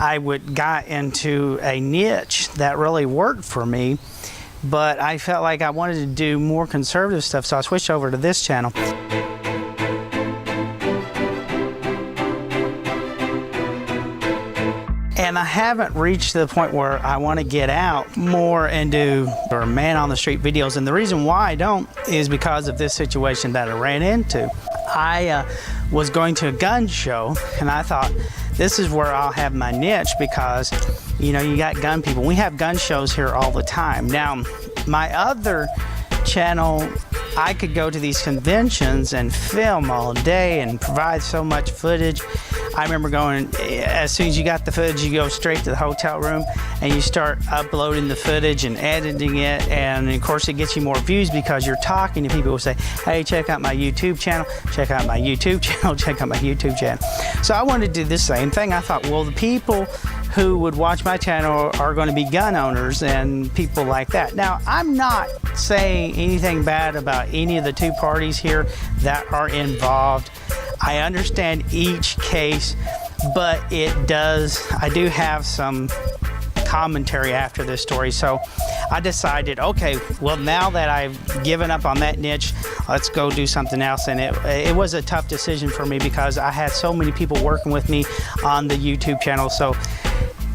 I got into a niche that really worked for me, but I felt like I wanted to do more conservative stuff, so I switched over to this channel. And I haven't reached the point where I want to get out more and do man on the street videos. And the reason why I don't is because of this situation that I ran into. I was going to a gun show, and I thought, this is where I'll have my niche, because, you know, you got gun people. We have gun shows here all the time. Now, my other channel, I could go to these conventions and film all day and provide so much footage. I remember going, as soon as you got the footage, you go straight to the hotel room and you start uploading the footage and editing it, and of course it gets you more views because you're talking to people who say, hey, check out my YouTube channel, check out my YouTube channel, check out my YouTube channel. So I wanted to do the same thing. I thought, well, the people who would watch my channel are going to be gun owners and people like that. Now, I'm not saying anything bad about any of the two parties here that are involved. I understand each case, but I do have some commentary after this story. So I decided, okay, well, now that I've given up on that niche, let's go do something else. And it was a tough decision for me because I had so many people working with me on the YouTube channel. So,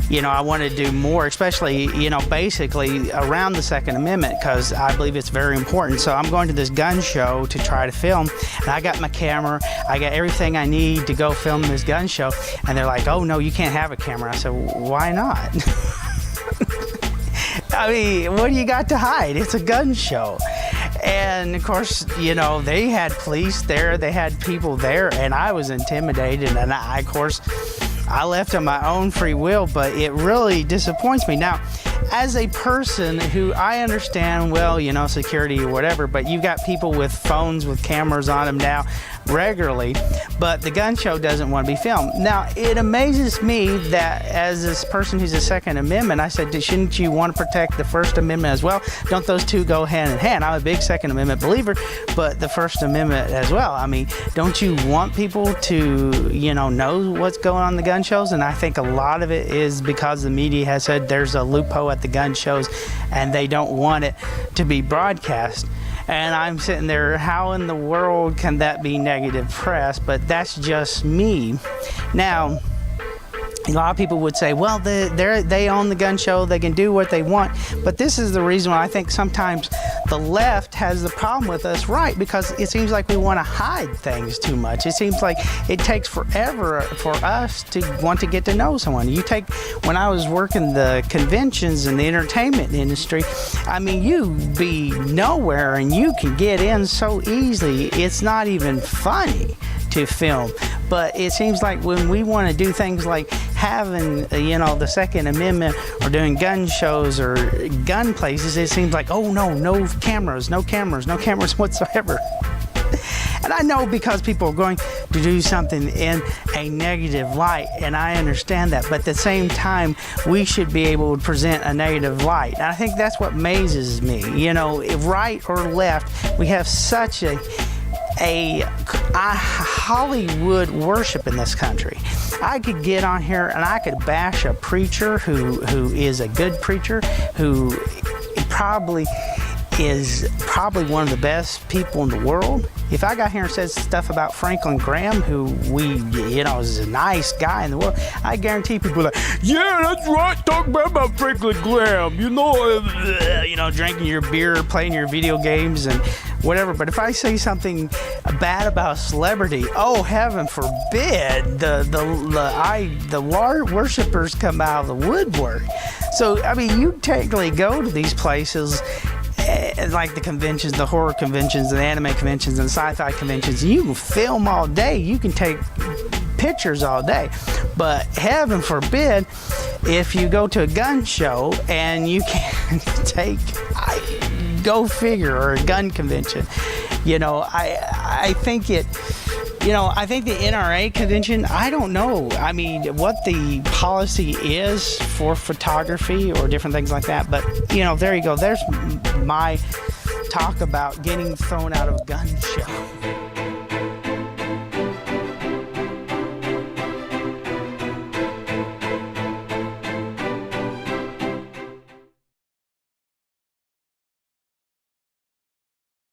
you know, I want to do more, especially, you know, basically around the Second Amendment, because I believe it's very important. So I'm going to this gun show to try to film, and I got my camera, I got everything I need to go film this gun show, and they're like, oh no, you can't have a camera. I said, why not? I mean, what do you got to hide? It's a gun show. And of course, you know, they had police there, they had people there, and I was intimidated, and of course, I left on my own free will, but it really disappoints me. Now, as a person who I understand, well, you know, security or whatever, but you got people with phones with cameras on them now regularly, but the gun show doesn't want to be filmed. Now, it amazes me that as this person who's a Second Amendment, I said, shouldn't you want to protect the First Amendment as well? Don't those two go hand in hand? I'm a big Second Amendment believer, but the First Amendment as well. I mean, don't you want people to, you know what's going on in the gun shows? And I think a lot of it is because the media has said there's a loophole at the gun shows and they don't want it to be broadcast. And I'm sitting there, how in the world can that be negative press? But that's just me. Now, a lot of people would say, well, they own the gun show, they can do what they want. But this is the reason why I think sometimes the left has the problem with us, right? Because it seems like we want to hide things too much. It seems like it takes forever for us to want to get to know someone. When I was working the conventions and the entertainment industry, I mean, you be nowhere and you can get in so easily, it's not even funny to film. But it seems like when we want to do things like having, you know, the Second Amendment or doing gun shows or gun places, it seems like, oh no cameras whatsoever. And I know because people are going to do something in a negative light, and I understand that, but at the same time, we should be able to present a negative light. And I think that's what amazes me. You know, right or left, we have such a Hollywood worship in this country. I could get on here and I could bash a preacher who is a good preacher, who is probably one of the best people in the world. If I got here and said stuff about Franklin Graham, who is a nice guy in the world, I guarantee people are like, yeah, that's right, talk about Franklin Graham, drinking your beer, playing your video games and whatever. But if I say something bad about a celebrity, oh, heaven forbid, the worshipers come out of the woodwork. So, I mean, you technically go to these places like the conventions, the horror conventions, the anime conventions, and the sci-fi conventions. You can film all day. You can take pictures all day. But heaven forbid, if you go to a gun show and you can't go figure, or a gun convention. I think the NRA convention, I don't know. I mean, what the policy is for photography or different things like that. But, there you go. There's my talk about getting thrown out of a gun show.